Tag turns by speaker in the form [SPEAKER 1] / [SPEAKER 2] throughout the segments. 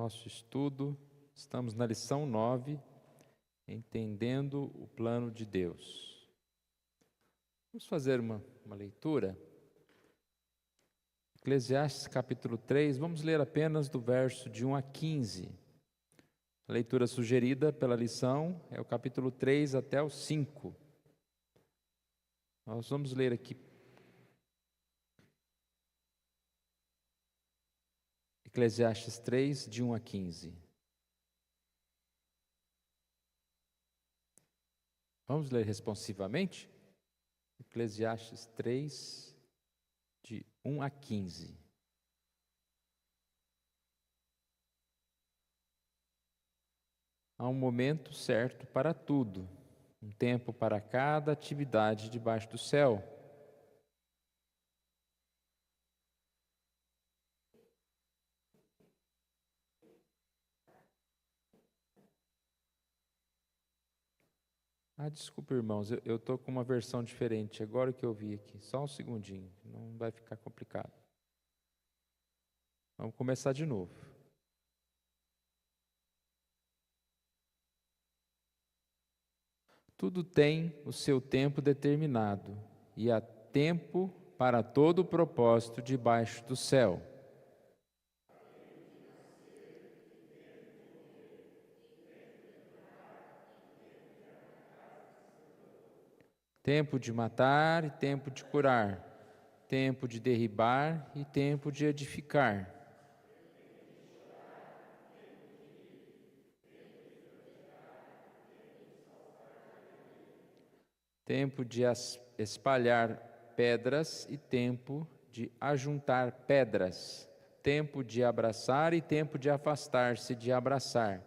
[SPEAKER 1] nosso estudo. Estamos na lição 9, entendendo o plano de Deus. Vamos fazer uma leitura. Eclesiastes capítulo 3, vamos ler apenas do verso de 1 a 15. A leitura sugerida pela lição é o capítulo 3 até o 5. Nós vamos ler aqui Eclesiastes 3, de 1 a 15. Vamos ler responsivamente? Eclesiastes 3, de 1 a 15. Há um momento certo para tudo, um tempo para cada atividade debaixo do céu. Desculpa, irmãos, eu estou com uma versão diferente, agora que eu vi aqui. Só um segundinho, não vai ficar complicado. Vamos começar de novo. Tudo tem o seu tempo determinado, e há tempo para todo o propósito debaixo do céu. Tempo de matar e tempo de curar, tempo de derribar e tempo de edificar. Tempo de espalhar pedras e tempo de ajuntar pedras. Tempo de abraçar e tempo de afastar-se de abraçar.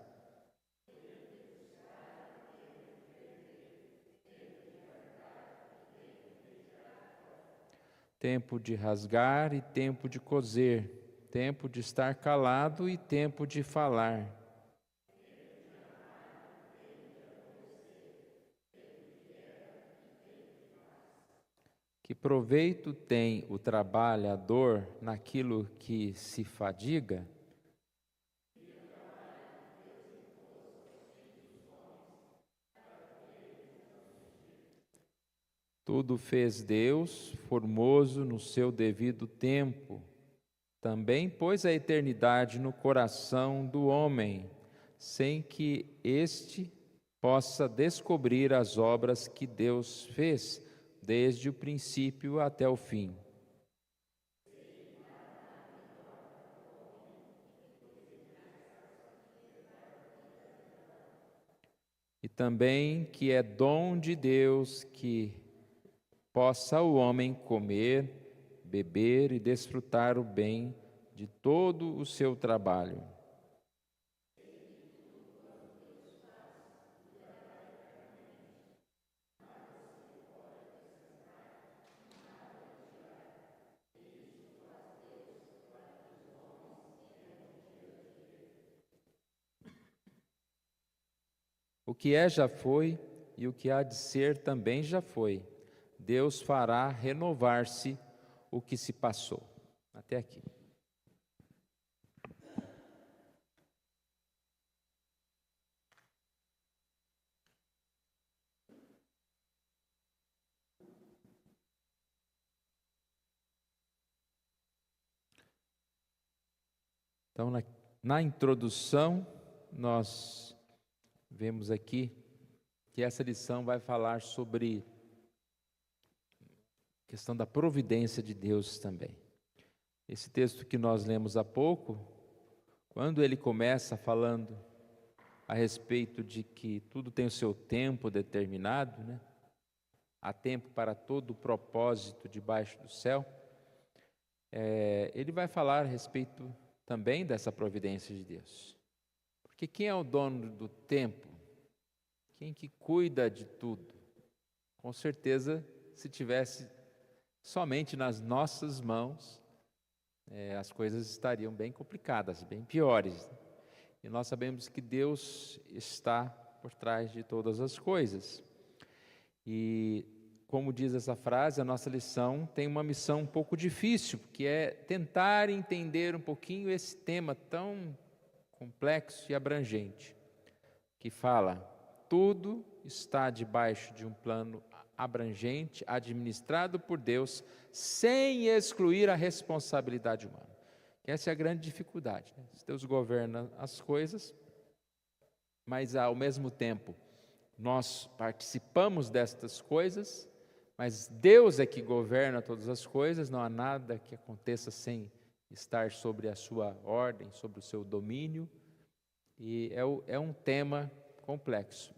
[SPEAKER 1] Tempo de rasgar e tempo de coser, tempo de estar calado e tempo de falar. Que proveito tem o trabalhador naquilo que se fadiga? Tudo fez Deus, formoso no seu devido tempo. Também pôs a eternidade no coração do homem, sem que este possa descobrir as obras que Deus fez, desde o princípio até o fim. E também que é dom de Deus que possa o homem comer, beber e desfrutar o bem de todo o seu trabalho. O que é já foi, e o que há de ser também já foi. Deus fará renovar-se o que se passou. Até aqui. Então, na introdução, nós vemos aqui que essa lição vai falar sobre a questão da providência de Deus também. Esse texto que nós lemos há pouco, quando ele começa falando a respeito de que tudo tem o seu tempo determinado, né? Há tempo para todo o propósito debaixo do céu, ele vai falar a respeito também dessa providência de Deus. Porque quem é o dono do tempo? Quem que cuida de tudo? Com certeza, se tivesse somente nas nossas mãos, as coisas estariam bem complicadas, bem piores. E nós sabemos que Deus está por trás de todas as coisas. E, como diz essa frase, a nossa lição tem uma missão um pouco difícil, que é tentar entender um pouquinho esse tema tão complexo e abrangente, que fala: tudo está debaixo de um plano abrangente, administrado por Deus, sem excluir a responsabilidade humana. Essa é a grande dificuldade, né? Deus governa as coisas, mas ao mesmo tempo nós participamos destas coisas, mas Deus é que governa todas as coisas, não há nada que aconteça sem estar sobre a sua ordem, sobre o seu domínio, e é um tema complexo.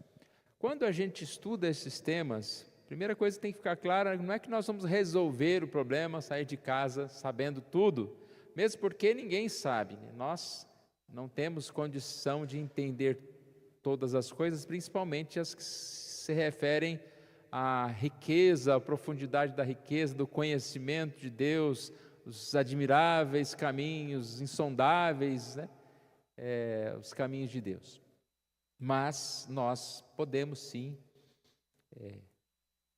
[SPEAKER 1] Quando a gente estuda esses temas, a primeira coisa que tem que ficar clara, não é que nós vamos resolver o problema, sair de casa sabendo tudo, mesmo porque ninguém sabe, né? Nós não temos condição de entender todas as coisas, principalmente as que se referem à riqueza, à profundidade da riqueza, do conhecimento de Deus, os admiráveis caminhos, insondáveis, né? Os caminhos de Deus. Mas nós podemos sim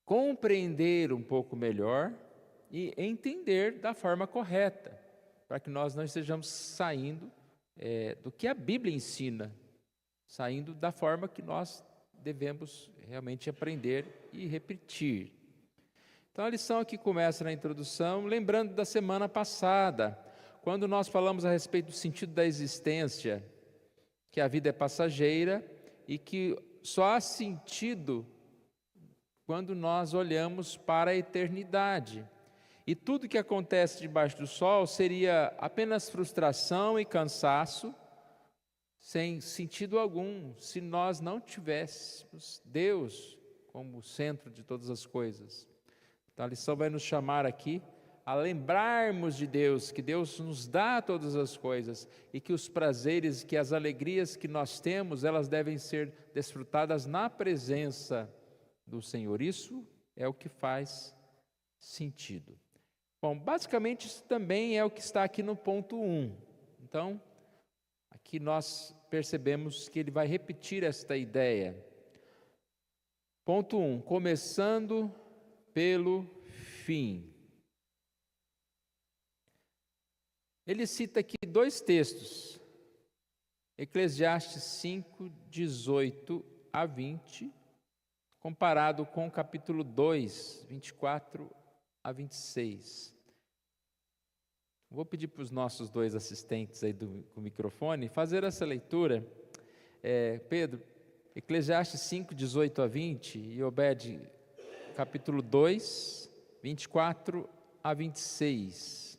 [SPEAKER 1] compreender um pouco melhor e entender da forma correta, para que nós não estejamos saindo do que a Bíblia ensina, saindo da forma que nós devemos realmente aprender e repetir. Então a lição aqui começa na introdução, lembrando da semana passada, quando nós falamos a respeito do sentido da existência, que a vida é passageira e que só há sentido quando nós olhamos para a eternidade. E tudo que acontece debaixo do sol seria apenas frustração e cansaço, sem sentido algum, se nós não tivéssemos Deus como centro de todas as coisas. Então a lição vai nos chamar aqui a lembrarmos de Deus, que Deus nos dá todas as coisas e que os prazeres, que as alegrias que nós temos, elas devem ser desfrutadas na presença do Senhor. Isso é o que faz sentido. Bom, basicamente isso também é o que está aqui no ponto 1. Então, aqui nós percebemos que ele vai repetir esta ideia. Ponto 1, começando pelo fim. Ele cita aqui 2 textos, Eclesiastes 5, 18 a 20, comparado com o capítulo 2, 24 a 26. Vou pedir para os nossos 2 assistentes aí do microfone fazer essa leitura. Pedro, Eclesiastes 5, 18 a 20, e Obed, capítulo 2, 24 a 26.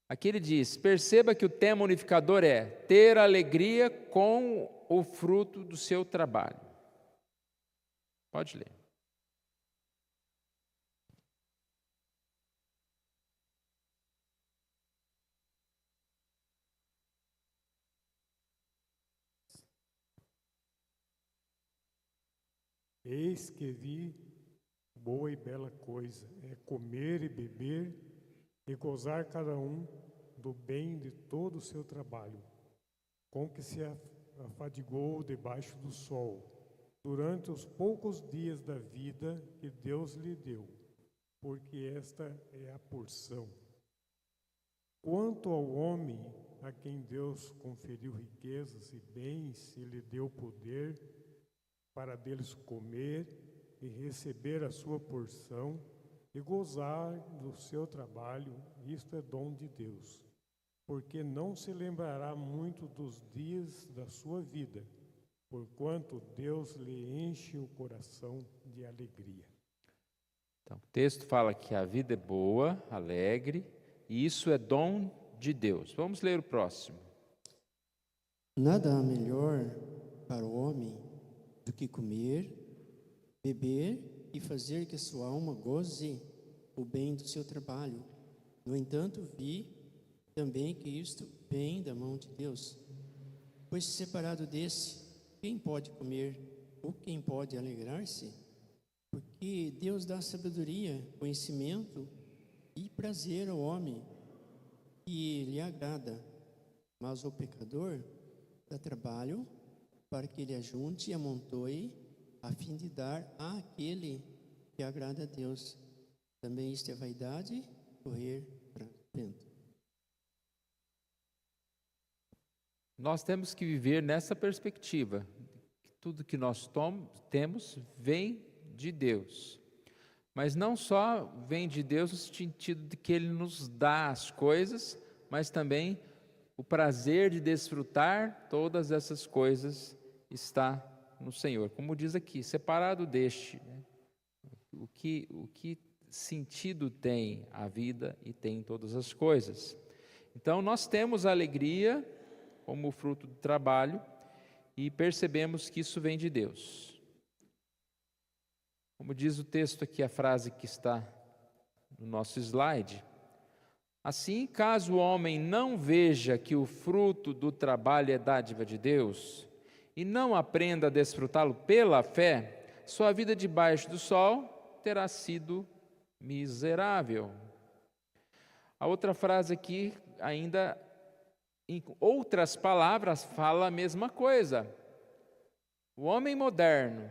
[SPEAKER 1] Aqui ele diz: perceba que o tema unificador é ter alegria com o fruto do seu trabalho. Pode ler.
[SPEAKER 2] Eis que vi boa e bela coisa, é comer e beber e gozar cada um do bem de todo o seu trabalho, com que se afadigou debaixo do sol, durante os poucos dias da vida que Deus lhe deu, porque esta é a porção. Quanto ao homem, a quem Deus conferiu riquezas e bens e lhe deu poder para deles comer e receber a sua porção e gozar do seu trabalho, isto é dom de Deus, porque não se lembrará muito dos dias da sua vida, porquanto Deus lhe enche o coração de alegria.
[SPEAKER 1] Então, o texto fala que a vida é boa, alegre, e isso é dom de Deus. Vamos ler o próximo.
[SPEAKER 3] Nada há melhor para o homem do que comer, beber e fazer que a sua alma goze o bem do seu trabalho. No entanto, vi também que isto vem da mão de Deus. Pois separado desse, quem pode comer ou quem pode alegrar-se? Porque Deus dá sabedoria, conhecimento e prazer ao homem que lhe agrada, mas o pecador dá trabalho para que ele ajunte e amontoe, a fim de dar àquele que agrada a Deus. Também isto é vaidade, correr para vento.
[SPEAKER 1] Nós temos que viver nessa perspectiva, que tudo que nós temos vem de Deus. Mas não só vem de Deus no sentido de que Ele nos dá as coisas, mas também o prazer de desfrutar todas essas coisas está no Senhor. Como diz aqui, separado deste, né? O que sentido tem a vida e tem todas as coisas. Então nós temos a alegria como fruto do trabalho e percebemos que isso vem de Deus. Como diz o texto aqui, a frase que está no nosso slide: assim, caso o homem não veja que o fruto do trabalho é dádiva de Deus e não aprenda a desfrutá-lo pela fé, sua vida debaixo do sol terá sido miserável. A outra frase aqui, ainda em outras palavras, fala a mesma coisa. O homem moderno,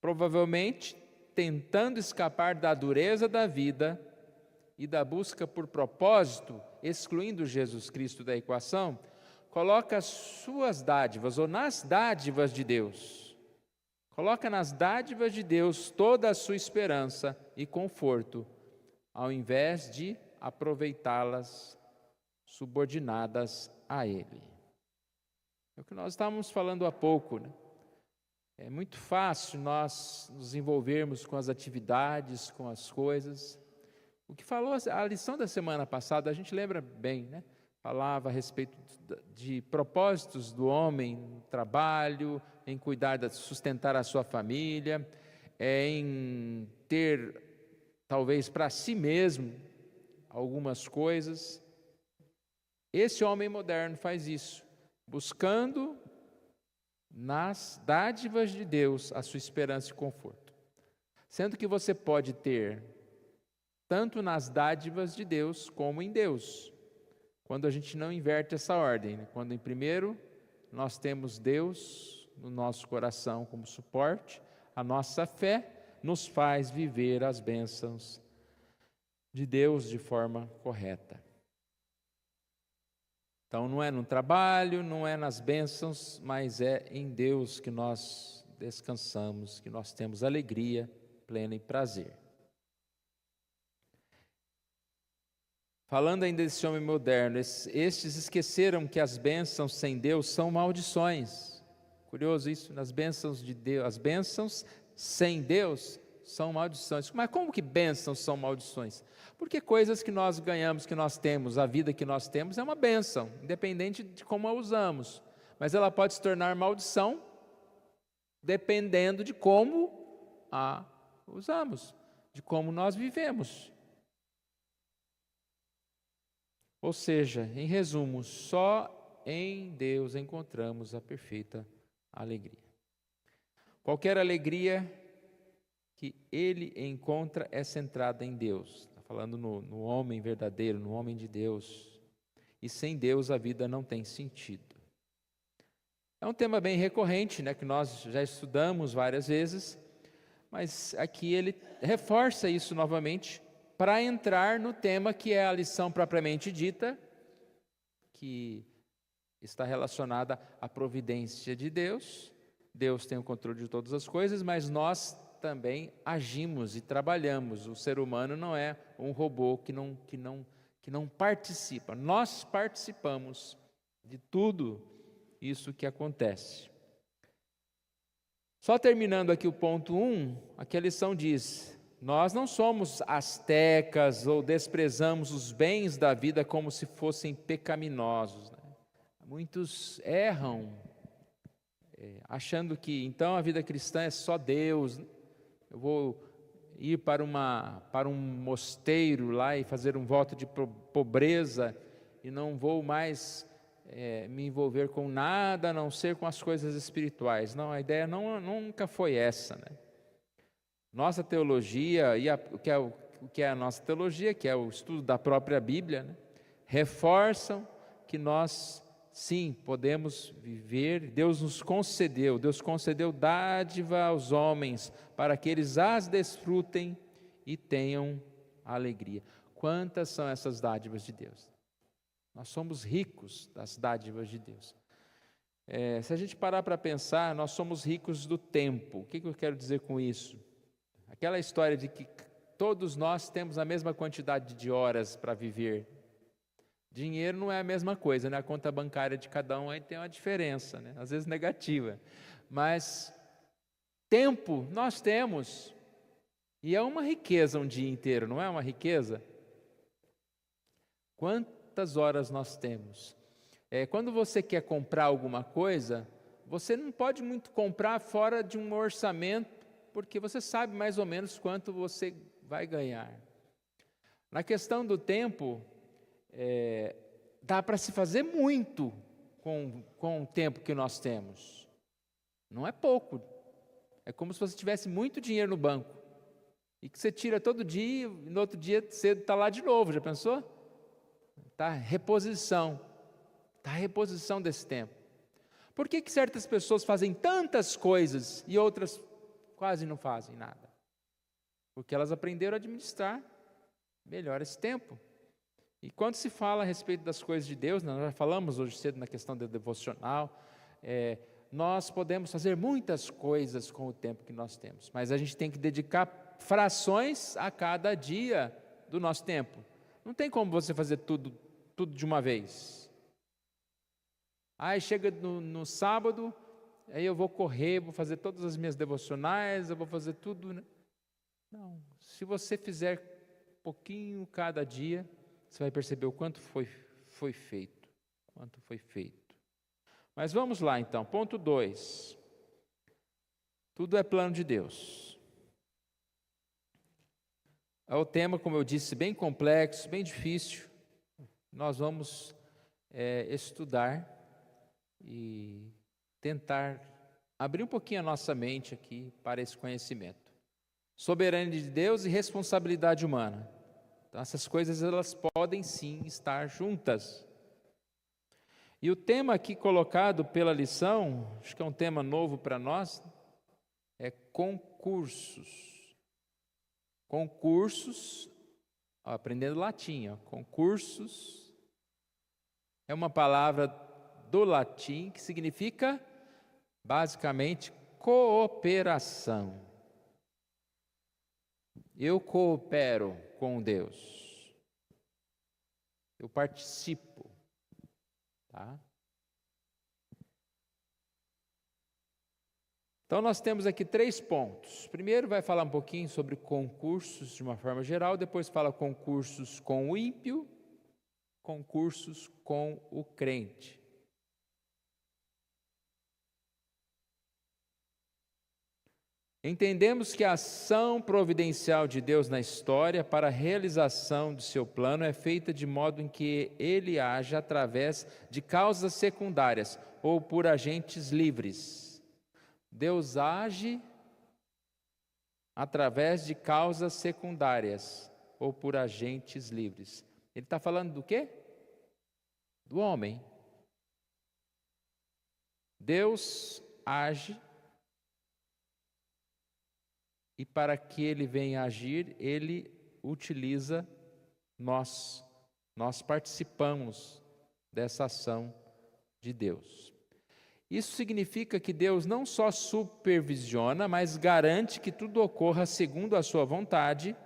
[SPEAKER 1] provavelmente tentando escapar da dureza da vida e da busca por propósito, excluindo Jesus Cristo da equação, coloca as suas dádivas, ou nas dádivas de Deus, coloca nas dádivas de Deus toda a sua esperança e conforto, ao invés de aproveitá-las subordinadas a Ele. É o que nós estávamos falando há pouco, né? É muito fácil nós nos envolvermos com as atividades, com as coisas. O que falou a lição da semana passada, a gente lembra bem, né? Falava a respeito de propósitos do homem no trabalho, em cuidar, sustentar a sua família, em ter, talvez para si mesmo, algumas coisas. Esse homem moderno faz isso, buscando nas dádivas de Deus a sua esperança e conforto. Sendo que você pode ter tanto nas dádivas de Deus como em Deus, quando a gente não inverte essa ordem, né? Quando em primeiro nós temos Deus no nosso coração como suporte, a nossa fé nos faz viver as bênçãos de Deus de forma correta. Então não é no trabalho, não é nas bênçãos, mas é em Deus que nós descansamos, que nós temos alegria plena e prazer. Falando ainda desse homem moderno, estes esqueceram que as bênçãos sem Deus são maldições. Curioso isso, nas bênçãos de Deus, as bênçãos sem Deus são maldições. Mas como que bênçãos são maldições? Porque coisas que nós ganhamos, que nós temos, a vida que nós temos é uma bênção, independente de como a usamos. Mas ela pode se tornar maldição, dependendo de como a usamos, de como nós vivemos. Ou seja, em resumo, só em Deus encontramos a perfeita alegria. Qualquer alegria que ele encontra é centrada em Deus. Está falando no homem verdadeiro, no homem de Deus. E sem Deus a vida não tem sentido. É um tema bem recorrente, né, que nós já estudamos várias vezes, mas aqui ele reforça isso novamente para entrar no tema que é a lição propriamente dita, que está relacionada à providência de Deus. Deus tem o controle de todas as coisas, mas nós também agimos e trabalhamos. O ser humano não é um robô que não participa. Nós participamos de tudo isso que acontece. Só terminando aqui o ponto 1, aqui a lição diz: nós não somos astecas ou desprezamos os bens da vida como se fossem pecaminosos, né? Muitos erram, achando que então a vida cristã é só Deus. Eu vou ir para um mosteiro lá e fazer um voto de pobreza e não vou mais me envolver com nada a não ser com as coisas espirituais. Não, a ideia nunca foi essa, né? Nossa teologia, o que é a nossa teologia, que é o estudo da própria Bíblia, né, reforçam que nós, sim, podemos viver. Deus concedeu dádiva aos homens para que eles as desfrutem e tenham alegria. Quantas são essas dádivas de Deus? Nós somos ricos das dádivas de Deus. Se a gente parar para pensar, nós somos ricos do tempo. O que eu quero dizer com isso? Aquela história de que todos nós temos a mesma quantidade de horas para viver. Dinheiro não é a mesma coisa, né? A conta bancária de cada um aí tem uma diferença, né? Às vezes negativa. Mas tempo nós temos. E é uma riqueza um dia inteiro, não é uma riqueza? Quantas horas nós temos? Quando você quer comprar alguma coisa, você não pode muito comprar fora de um orçamento, porque você sabe mais ou menos quanto você vai ganhar. Na questão do tempo, dá para se fazer muito com o tempo que nós temos. Não é pouco. É como se você tivesse muito dinheiro no banco e que você tira todo dia e no outro dia cedo está lá de novo. Já pensou? Está reposição. Está a reposição desse tempo. Por que certas pessoas fazem tantas coisas e outras quase não fazem nada? Porque elas aprenderam a administrar melhor esse tempo. E quando se fala a respeito das coisas de Deus, nós já falamos hoje cedo na questão do devocional, nós podemos fazer muitas coisas com o tempo que nós temos, mas a gente tem que dedicar frações a cada dia do nosso tempo. Não tem como você fazer tudo de uma vez. Aí chega no sábado, aí eu vou correr, vou fazer todas as minhas devocionais, eu vou fazer tudo, né? Não, se você fizer pouquinho cada dia, você vai perceber o quanto foi feito, quanto foi feito. Mas vamos lá então, ponto 2. Tudo é plano de Deus. É o tema, como eu disse, bem complexo, bem difícil. Nós vamos estudar e tentar abrir um pouquinho a nossa mente aqui para esse conhecimento. Soberania de Deus e responsabilidade humana. Então, essas coisas elas podem sim estar juntas. E o tema aqui colocado pela lição, acho que é um tema novo para nós, é concursos. Concursos, aprendendo latim, concursos é uma palavra do latim que significa, basicamente, cooperação. Eu coopero com Deus. Eu participo. Tá? Então, nós temos aqui 3 pontos. Primeiro, vai falar um pouquinho sobre concursos de uma forma geral, depois fala concursos com o ímpio, concursos com o crente. Entendemos que a ação providencial de Deus na história para a realização de seu plano é feita de modo em que ele age através de causas secundárias ou por agentes livres. Deus age através de causas secundárias ou por agentes livres. Ele está falando do quê? Do homem. Deus age e para que ele venha agir, ele utiliza nós. Nós participamos dessa ação de Deus. Isso significa que Deus não só supervisiona, mas garante que tudo ocorra segundo a sua vontade,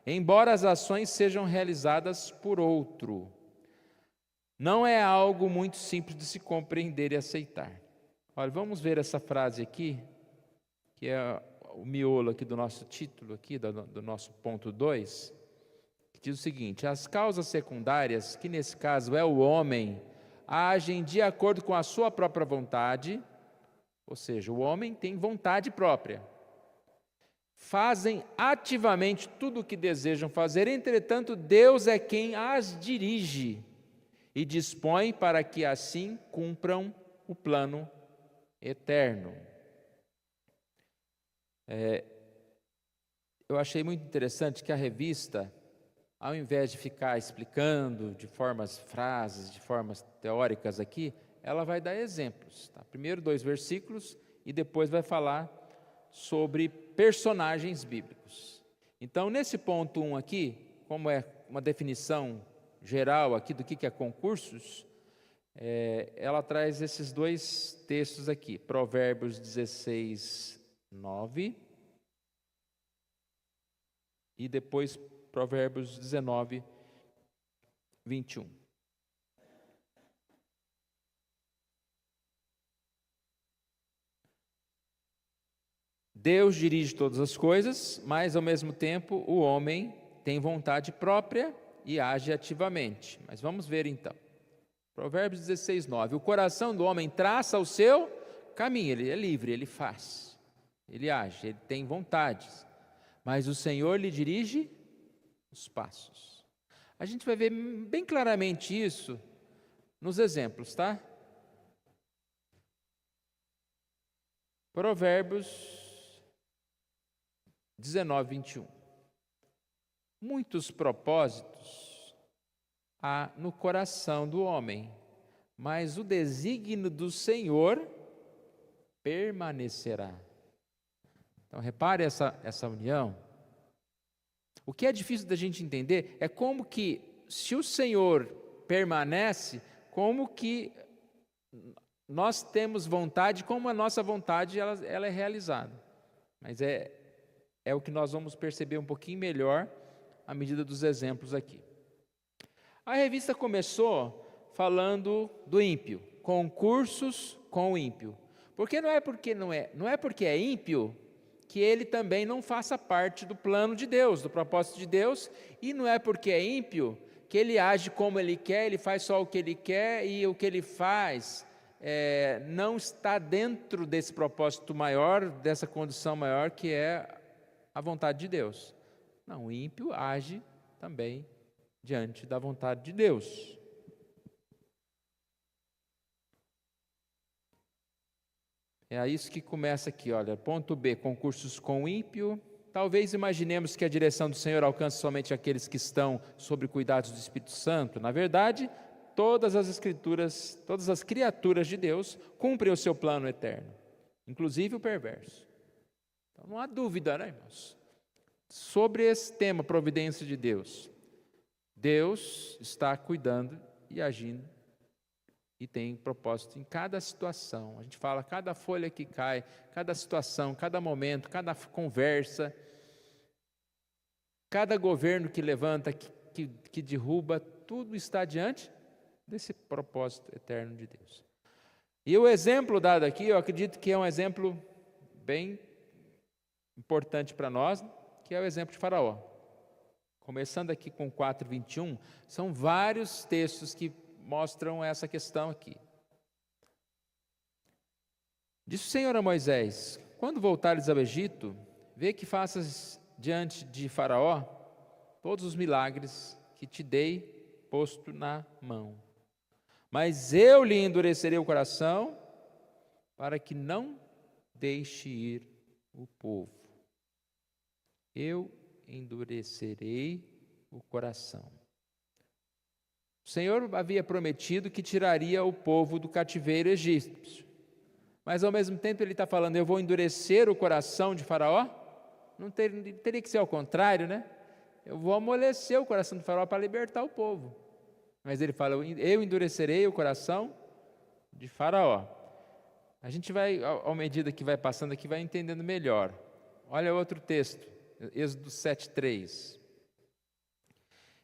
[SPEAKER 1] embora as ações sejam realizadas por outro. Não é algo muito simples de se compreender e aceitar. Olha, vamos ver essa frase aqui, que é o miolo aqui do nosso título, aqui, do nosso ponto 2, que diz o seguinte: as causas secundárias, que nesse caso é o homem, agem de acordo com a sua própria vontade, ou seja, o homem tem vontade própria, fazem ativamente tudo o que desejam fazer, entretanto, Deus é quem as dirige e dispõe para que assim cumpram o plano eterno. Eu achei muito interessante que a revista, ao invés de ficar explicando de frases, de formas teóricas aqui, ela vai dar exemplos. Tá? Primeiro 2 versículos e depois vai falar sobre personagens bíblicos. Então, nesse ponto 1 aqui, como é uma definição geral aqui do que é concursos, ela traz esses dois textos aqui, Provérbios 16, 9, e depois Provérbios 19, 21. Deus dirige todas as coisas, mas ao mesmo tempo o homem tem vontade própria e age ativamente. Mas vamos ver então. Provérbios 16, 9. O coração do homem traça o seu caminho, ele é livre, ele faz, ele age, ele tem vontades, mas o Senhor lhe dirige os passos. A gente vai ver bem claramente isso nos exemplos, tá? Provérbios 19, 21. Muitos propósitos há no coração do homem, mas o desígnio do Senhor permanecerá. Então, repare essa união. O que é difícil da gente entender é como que, se o Senhor permanece, como que nós temos vontade, como a nossa vontade ela é realizada. Mas é o que nós vamos perceber um pouquinho melhor à medida dos exemplos aqui. A revista começou falando do ímpio, concursos com o ímpio. Porque não é porque é ímpio que ele também não faça parte do plano de Deus, do propósito de Deus, e não é porque é ímpio que ele age como ele quer, ele faz só o que ele quer, e o que ele faz não está dentro desse propósito maior, dessa condição maior que é a vontade de Deus. Não, o ímpio age também diante da vontade de Deus. É isso que começa aqui, olha, ponto B, concursos com o ímpio. Talvez imaginemos que a direção do Senhor alcance somente aqueles que estão sob cuidados do Espírito Santo. Na verdade, todas as Escrituras, todas as criaturas de Deus cumprem o seu plano eterno, inclusive o perverso. Então, não há dúvida, né, irmãos? Sobre esse tema, providência de Deus. Deus está cuidando e agindo e tem propósito em cada situação. A gente fala, cada folha que cai, cada situação, cada momento, cada conversa, cada governo que levanta, que derruba, tudo está diante desse propósito eterno de Deus. E o exemplo dado aqui, eu acredito que é um exemplo bem importante para nós, que é o exemplo de Faraó. Começando aqui com 4:21, são vários textos que mostram essa questão aqui. Disse o Senhor a Moisés: quando voltares ao Egito, vê que faças diante de Faraó todos os milagres que te dei posto na mão. Mas eu lhe endurecerei o coração para que não deixe ir o povo. Eu endurecerei o coração. O Senhor havia prometido que tiraria o povo do cativeiro egípcio. Mas ao mesmo tempo ele está falando, eu vou endurecer o coração de Faraó? Não teria que ser ao contrário, né? Eu vou amolecer o coração de Faraó para libertar o povo. Mas ele fala, eu endurecerei o coração de Faraó. A gente vai, à medida que vai passando aqui, vai entendendo melhor. Olha outro texto, Êxodo 7:3.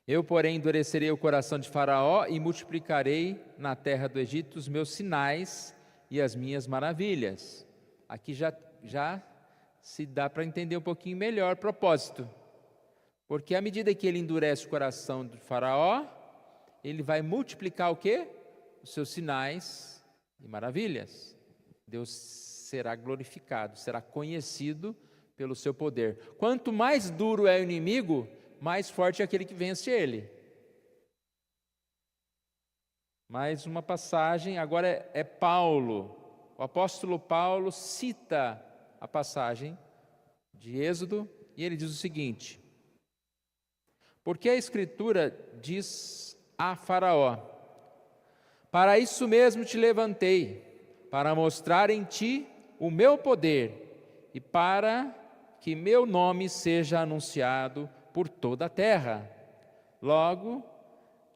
[SPEAKER 1] Eu, porém, endurecerei o coração de Faraó e multiplicarei na terra do Egito os meus sinais e as minhas maravilhas. Aqui já se dá para entender um pouquinho melhor o propósito. Porque à medida que ele endurece o coração de Faraó, ele vai multiplicar o quê? Os seus sinais e maravilhas. Deus será glorificado, será conhecido pelo seu poder. Quanto mais duro é o inimigo, mais forte é aquele que vence ele. Mais uma passagem, agora é Paulo. O apóstolo Paulo cita a passagem de Êxodo e ele diz o seguinte: porque a Escritura diz a Faraó, para isso mesmo te levantei, para mostrar em ti o meu poder e para que meu nome seja anunciado por toda a terra. Logo,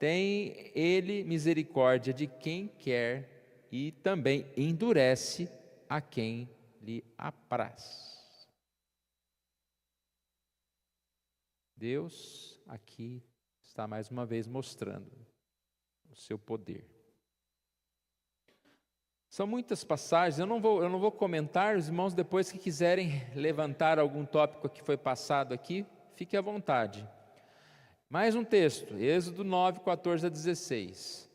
[SPEAKER 1] tem ele misericórdia de quem quer e também endurece a quem lhe apraz. Deus aqui está mais uma vez mostrando o seu poder. São muitas passagens, eu não vou comentar, os irmãos depois que quiserem levantar algum tópico que foi passado aqui, fique à vontade. Mais um texto, Êxodo 9, 14 a 16.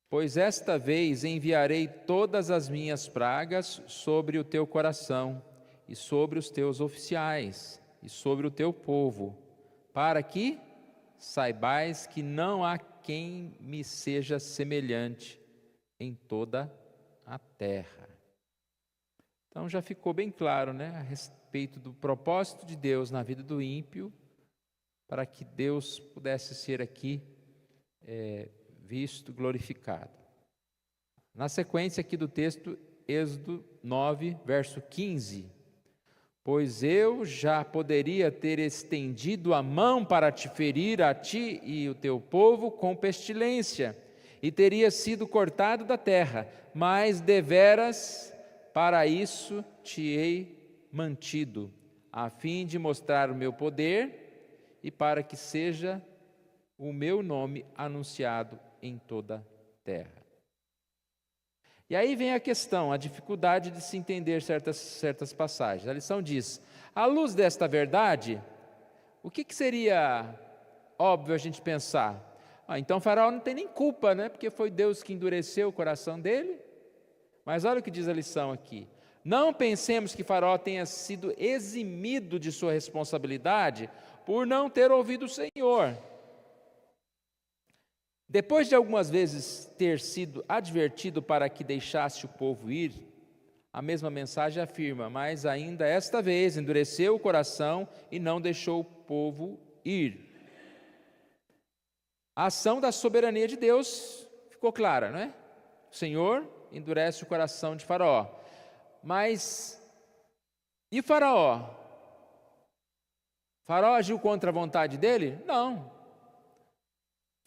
[SPEAKER 1] Pois esta vez enviarei todas as minhas pragas sobre o teu coração, e sobre os teus oficiais, e sobre o teu povo, para que saibais que não há quem me seja semelhante em toda a terra. Então já ficou bem claro, né, a respeito do propósito de Deus na vida do ímpio, para que Deus pudesse ser aqui visto, glorificado. Na sequência aqui do texto, Êxodo 9, verso 15. Pois eu já poderia ter estendido a mão para te ferir a ti e o teu povo com pestilência, e teria sido cortado da terra, mas deveras para isso te hei mantido, a fim de mostrar o meu poder e para que seja o meu nome anunciado em toda a terra. E aí vem a questão, a dificuldade de se entender certas passagens. A lição diz, à luz desta verdade, o que seria óbvio a gente pensar? Então Faraó não tem nem culpa, né? Porque foi Deus que endureceu o coração dele. Mas olha o que diz a lição aqui. Não pensemos que Faraó tenha sido eximido de sua responsabilidade por não ter ouvido o Senhor. Depois de algumas vezes ter sido advertido para que deixasse o povo ir, a mesma mensagem afirma, mas ainda esta vez endureceu o coração e não deixou o povo ir. A ação da soberania de Deus ficou clara, não é? O Senhor endurece o coração de Faraó. Mas, e Faraó? Faraó agiu contra a vontade dele? Não.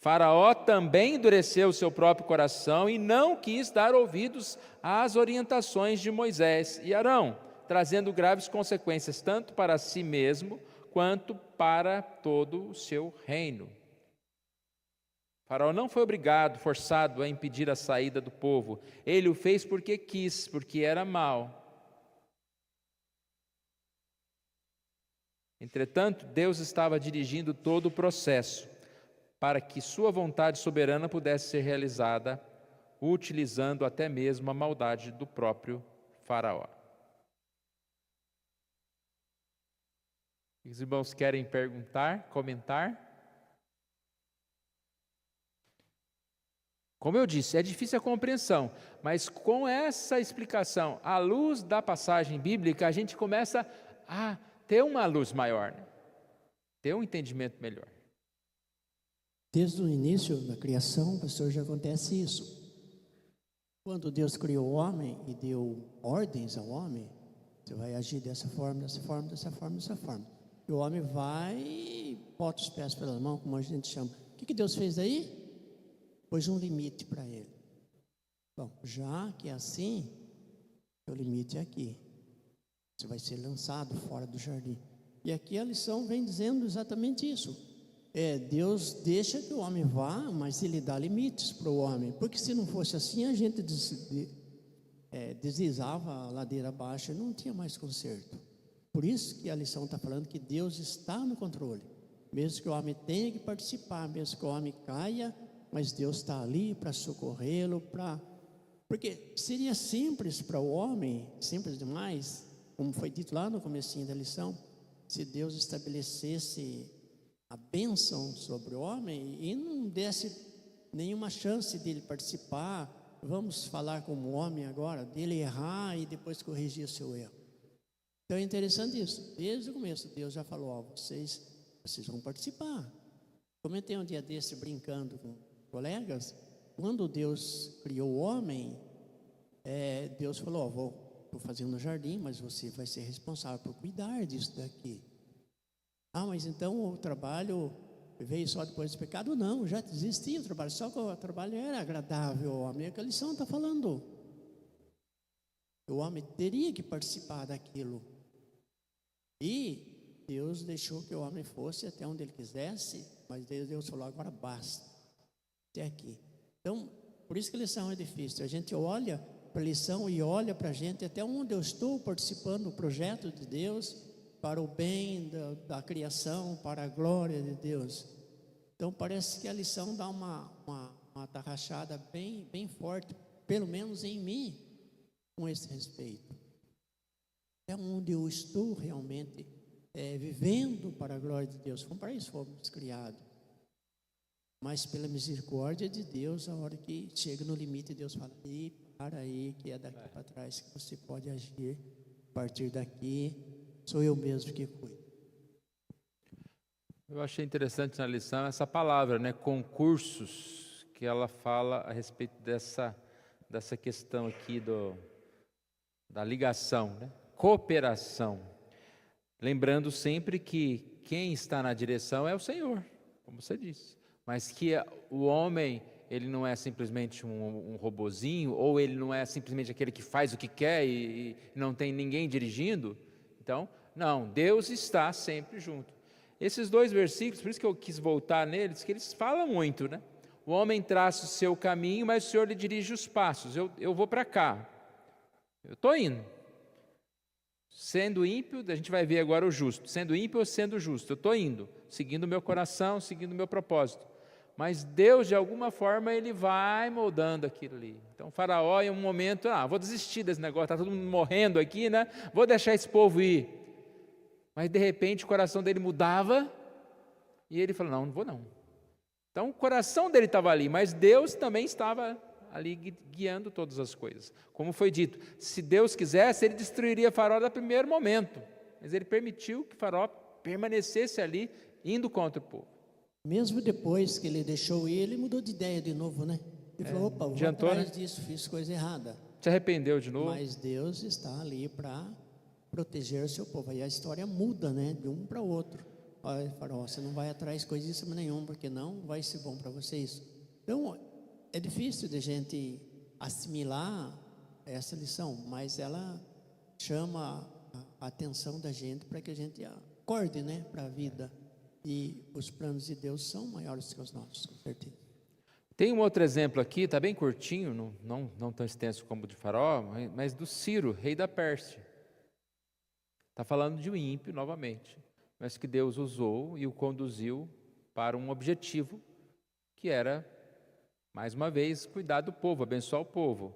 [SPEAKER 1] Faraó também endureceu o seu próprio coração e não quis dar ouvidos às orientações de Moisés e Arão, trazendo graves consequências tanto para si mesmo quanto para todo o seu reino. Faraó não foi obrigado, forçado a impedir a saída do povo. Ele o fez porque quis, porque era mau. Entretanto, Deus estava dirigindo todo o processo para que sua vontade soberana pudesse ser realizada, utilizando até mesmo a maldade do próprio Faraó. Os irmãos querem perguntar, comentar? Como eu disse, é difícil a compreensão, mas com essa explicação, à luz da passagem bíblica, a gente começa a ter uma luz maior, né? Ter um entendimento melhor.
[SPEAKER 3] Desde o início da criação, pastor, já acontece isso. Quando Deus criou o homem e deu ordens ao homem, você vai agir dessa forma, dessa forma, dessa forma, dessa forma. E o homem vai e bota os pés pelas mãos, como a gente chama. O que Deus fez aí? Pôs um limite para ele. Bom, já que é assim, o limite é aqui. Você vai ser lançado fora do jardim. E aqui a lição vem dizendo exatamente isso. Deus deixa que o homem vá, mas Ele dá limites para o homem. Porque se não fosse assim, a gente deslizava a ladeira abaixo e não tinha mais conserto. Por isso que a lição está falando que Deus está no controle. Mesmo que o homem tenha que participar, mesmo que o homem caia, mas Deus está ali para socorrê-lo, porque seria simples para o homem, simples demais, como foi dito lá no comecinho da lição, se Deus estabelecesse a bênção sobre o homem e não desse nenhuma chance dele participar. Vamos falar como homem agora, dele errar e depois corrigir o seu erro. Então é interessante isso, desde o começo Deus já falou, vocês vão participar. Comentei um dia desse brincando com colegas, quando Deus criou o homem, Deus falou, estou fazendo um jardim, mas você vai ser responsável por cuidar disso daqui. Mas então o trabalho veio só depois do pecado? Não, já existia o trabalho, só que o trabalho era agradável ao homem. É que a lição está falando. O homem teria que participar daquilo. E Deus deixou que o homem fosse até onde ele quisesse, mas Deus falou, agora basta, até aqui. Então, por isso que a lição é difícil. A gente olha para a lição e olha para a gente até onde eu estou participando do projeto de Deus, para o bem da criação, para a glória de Deus. Então parece que a lição dá uma tarrachada bem forte, pelo menos em mim, com esse respeito. Até onde eu estou realmente vivendo para a glória de Deus. Para isso fomos criados. Mas pela misericórdia de Deus, a hora que chega no limite, Deus fala, e para aí, que é daqui para trás que você pode agir. A partir daqui, sou eu mesmo que cuido.
[SPEAKER 1] Eu achei interessante na lição essa palavra, né, concursos, que ela fala a respeito dessa questão aqui da ligação, né, cooperação. Lembrando sempre que quem está na direção é o Senhor, como você disse. Mas que o homem, ele não é simplesmente um robozinho, ou ele não é simplesmente aquele que faz o que quer e não tem ninguém dirigindo. Então, não, Deus está sempre junto. Esses dois versículos, por isso que eu quis voltar neles, que eles falam muito, né? O homem traça o seu caminho, mas o Senhor lhe dirige os passos. Eu vou para cá, eu estou indo. Sendo ímpio, a gente vai ver agora o justo. Sendo ímpio ou sendo justo, eu estou indo, seguindo o meu coração, seguindo o meu propósito. Mas Deus, de alguma forma, Ele vai moldando aquilo ali. Então, Faraó, em um momento, vou desistir desse negócio, está todo mundo morrendo aqui, né? Vou deixar esse povo ir. Mas, de repente, o coração dele mudava e ele falou, não vou não. Então, o coração dele estava ali, mas Deus também estava ali guiando todas as coisas. Como foi dito, se Deus quisesse, Ele destruiria Faraó no primeiro momento. Mas Ele permitiu que Faraó permanecesse ali, indo contra o povo.
[SPEAKER 3] Mesmo depois que ele deixou ir, ele mudou de ideia de novo, né? Ele falou, opa, vou atrás disso, fiz coisa errada.
[SPEAKER 1] Se arrependeu de novo.
[SPEAKER 3] Mas Deus está ali para proteger o seu povo. Aí a história muda, né? De um para o outro. Olha, Faraó, você não vai atrás de coisíssima nenhuma, porque não vai ser bom para vocês. Então, é difícil de a gente assimilar essa lição, mas ela chama a atenção da gente para que a gente acorde, né? Para a vida. E os planos de Deus são maiores que os nossos, com certeza.
[SPEAKER 1] Tem um outro exemplo aqui, está bem curtinho, não tão extenso como o de Faraó, mas do Ciro, rei da Pérsia. Está falando de um ímpio novamente, mas que Deus usou e o conduziu para um objetivo, que era, mais uma vez, cuidar do povo, abençoar o povo.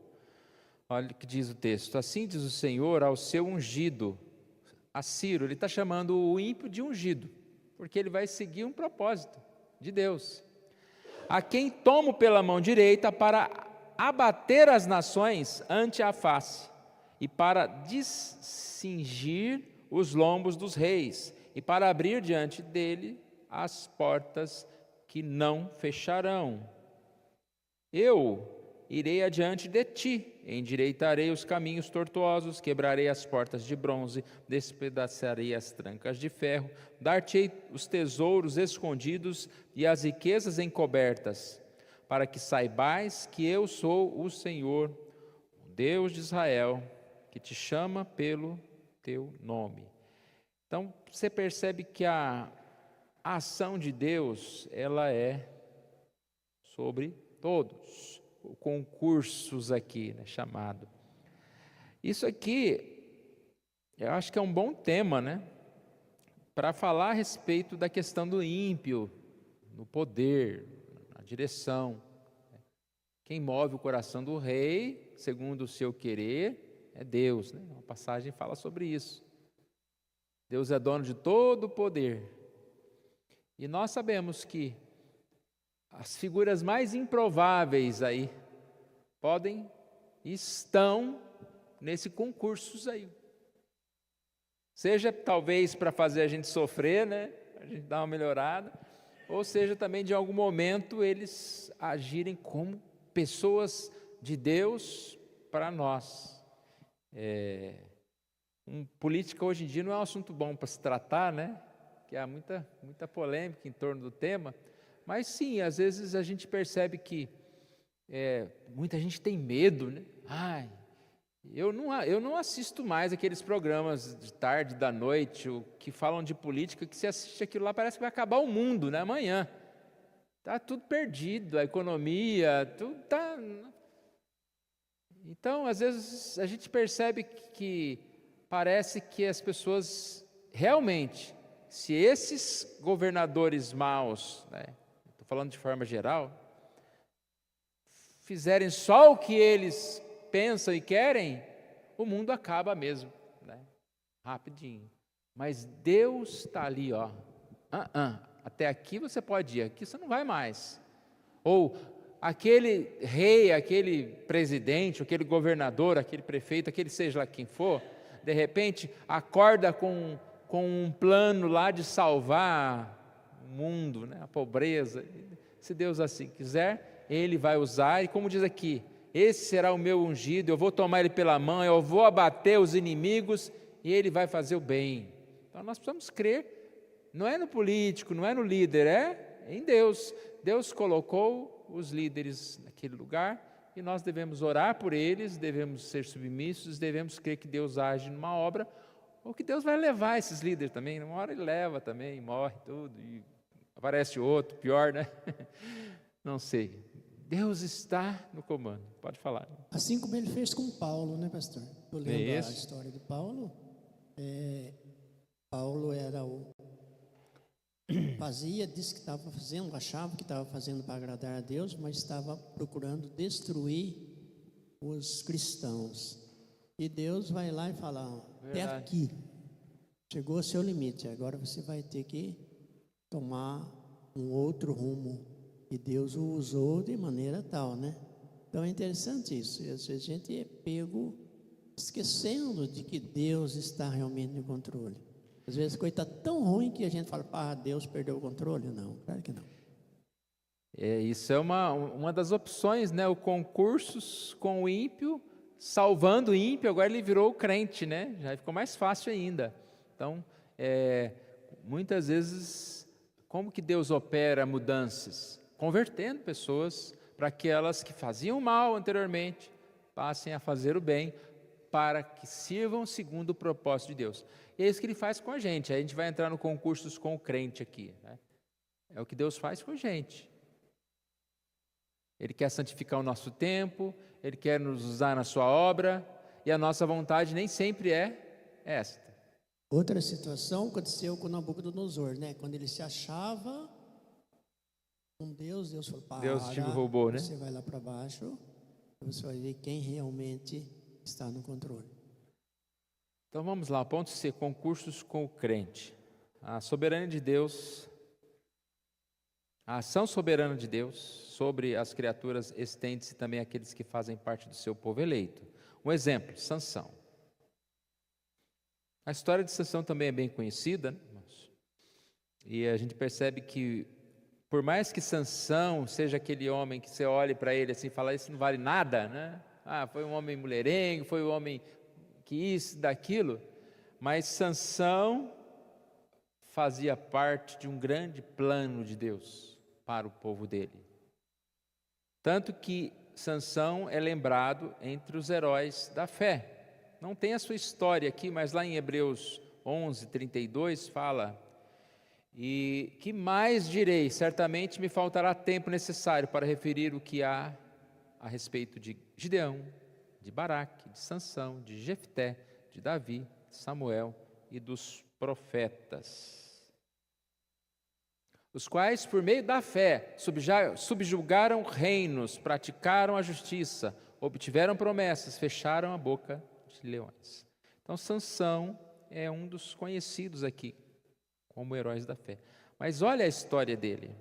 [SPEAKER 1] Olha o que diz o texto, assim diz o Senhor ao seu ungido, a Ciro, ele está chamando o ímpio de ungido, porque ele vai seguir um propósito de Deus. A quem tomo pela mão direita para abater as nações ante a face, e para descingir os lombos dos reis, e para abrir diante dele as portas que não fecharão. Eu irei adiante de ti, endireitarei os caminhos tortuosos, quebrarei as portas de bronze, despedaçarei as trancas de ferro, dar-te-ei os tesouros escondidos e as riquezas encobertas, para que saibais que eu sou o Senhor, o Deus de Israel, que te chama pelo teu nome. Então, você percebe que a ação de Deus, ela é sobre todos. Concursos aqui, né, chamado. Isso aqui, eu acho que é um bom tema, né, para falar a respeito da questão do ímpio, no poder, na direção. Quem move o coração do rei, segundo o seu querer, é Deus, né? Uma passagem fala sobre isso. Deus é dono de todo o poder. E nós sabemos que as figuras mais improváveis aí podem e estão nesse concurso aí. Seja talvez para fazer a gente sofrer, né? A gente dar uma melhorada, ou seja também de algum momento eles agirem como pessoas de Deus para nós. Política hoje em dia não é um assunto bom para se tratar, né? que há muita polêmica em torno do tema, mas sim, às vezes a gente percebe que muita gente tem medo, né? Eu não assisto mais aqueles programas de tarde, da noite, que falam de política, que se assiste aquilo lá parece que vai acabar o mundo, né? Amanhã. Está tudo perdido, a economia, tudo está... Então, às vezes, a gente percebe que parece que as pessoas realmente, se esses governadores maus, né, estou falando de forma geral, fizerem só o que eles pensam e querem, o mundo acaba mesmo, né, rapidinho. Mas Deus está ali, ó. Até aqui você pode ir, aqui você não vai mais. Ou aquele rei, aquele presidente, aquele governador, aquele prefeito, aquele seja lá quem for, de repente acorda com um plano lá de salvar o mundo, né, a pobreza. Se Deus assim quiser, Ele vai usar, e como diz aqui, esse será o meu ungido, eu vou tomar ele pela mão, eu vou abater os inimigos, e ele vai fazer o bem. Então nós precisamos crer, não é no político, não é no líder, é em Deus. Deus colocou os líderes naquele lugar, e nós devemos orar por eles, devemos ser submissos, devemos crer que Deus age numa obra, ou que Deus vai levar esses líderes também. Uma hora ele leva também, morre tudo, e aparece outro, pior, né? Não sei. Deus está no comando. Pode falar.
[SPEAKER 3] Assim como ele fez com Paulo, né, pastor? Eu lembro a história de Paulo. Paulo era disse que estava fazendo, achava que estava fazendo para agradar a Deus, mas estava procurando destruir os cristãos. E Deus vai lá e fala: até aqui, chegou ao seu limite, agora você vai ter que tomar um outro rumo. E Deus o usou de maneira tal, né? Então é interessante isso. Às vezes a gente é pego esquecendo de que Deus está realmente no controle. Às vezes a coisa está tão ruim que a gente fala: Deus perdeu o controle. Não, claro que não.
[SPEAKER 1] Isso é uma das opções, né? O concursos com o ímpio, salvando o ímpio, agora ele virou o crente, né? Já ficou mais fácil ainda. Então, muitas vezes, como que Deus opera mudanças? Convertendo pessoas para que elas que faziam mal anteriormente passem a fazer o bem, para que sirvam segundo o propósito de Deus. E é isso que Ele faz com a gente. A gente vai entrar no concursos com o crente aqui, né? É o que Deus faz com a gente. Ele quer santificar o nosso tempo, Ele quer nos usar na sua obra, e a nossa vontade nem sempre é esta.
[SPEAKER 3] Outra situação aconteceu com Nabucodonosor, né? Quando ele se achava com Deus, Deus falou:
[SPEAKER 1] Deus te roubou, né?
[SPEAKER 3] Você vai lá para baixo, você vai ver quem realmente está no controle.
[SPEAKER 1] Então vamos lá, ponto C, concursos com o crente. A soberania de Deus, a ação soberana de Deus sobre as criaturas estende-se também àqueles que fazem parte do seu povo eleito. Um exemplo, Sansão. A história de Sansão também é bem conhecida, né, irmãos? E a gente percebe que, por mais que Sansão seja aquele homem que você olhe para ele assim e fala: isso não vale nada, né? Foi um homem mulherengo, foi um homem que isso, daquilo, mas Sansão fazia parte de um grande plano de Deus para o povo dele. Tanto que Sansão é lembrado entre os heróis da fé. Não tem a sua história aqui, mas lá em Hebreus 11, 32 fala: e que mais direi? Certamente me faltará tempo necessário para referir o que há a respeito de Gideão, de Baraque, de Sansão, de Jefté, de Davi, de Samuel e dos profetas, os quais, por meio da fé, subjugaram reinos, praticaram a justiça, obtiveram promessas, fecharam a boca de leões. Então, Sansão é um dos conhecidos aqui como heróis da fé. Mas olha a história dele.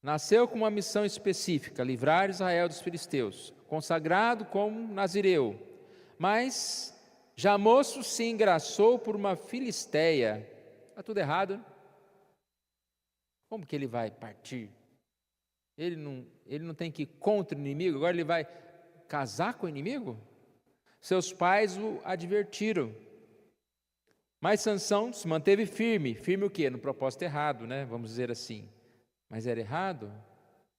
[SPEAKER 1] Nasceu com uma missão específica: livrar Israel dos filisteus, consagrado como nazireu, mas já moço se engraçou por uma filisteia. Está tudo errado, né? Como que ele vai partir? Ele não tem que ir contra o inimigo, agora ele vai casar com o inimigo? Seus pais o advertiram: Mas Sansão se manteve firme. Firme o quê? No propósito errado, né? Vamos dizer assim. Mas era errado?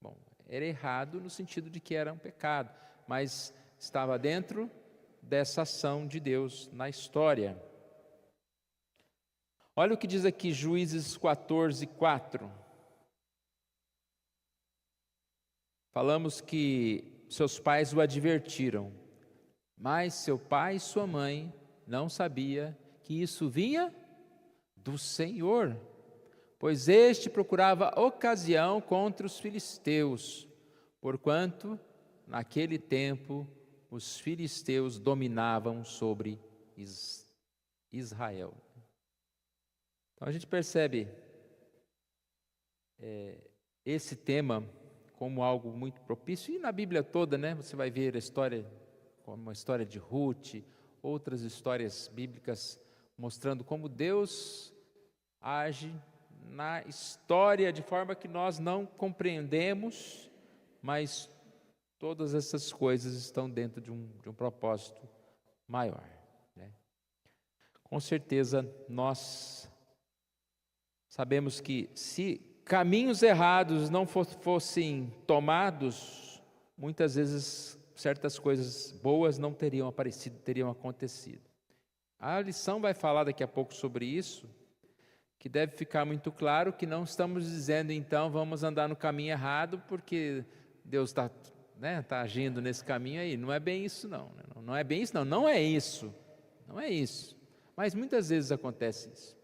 [SPEAKER 1] Bom, era errado no sentido de que era um pecado, mas estava dentro dessa ação de Deus na história. Olha o que diz aqui Juízes 14:4. Falamos que seus pais o advertiram, mas seu pai e sua mãe não sabiam que isso vinha do Senhor, pois este procurava ocasião contra os filisteus, porquanto naquele tempo os filisteus dominavam sobre Israel. Então a gente percebe esse tema como algo muito propício, e na Bíblia toda, né, você vai ver a história, como a história de Ruth, outras histórias bíblicas mostrando como Deus age na história de forma que nós não compreendemos, mas todas essas coisas estão dentro de um propósito maior, né? Com certeza nós sabemos que se caminhos errados não fossem tomados, muitas vezes certas coisas boas não teriam aparecido, teriam acontecido. A lição vai falar daqui a pouco sobre isso, que deve ficar muito claro que não estamos dizendo então vamos andar no caminho errado porque Deus está agindo nesse caminho aí. Não é bem isso não, não é bem isso não, não é isso, mas muitas vezes acontece isso.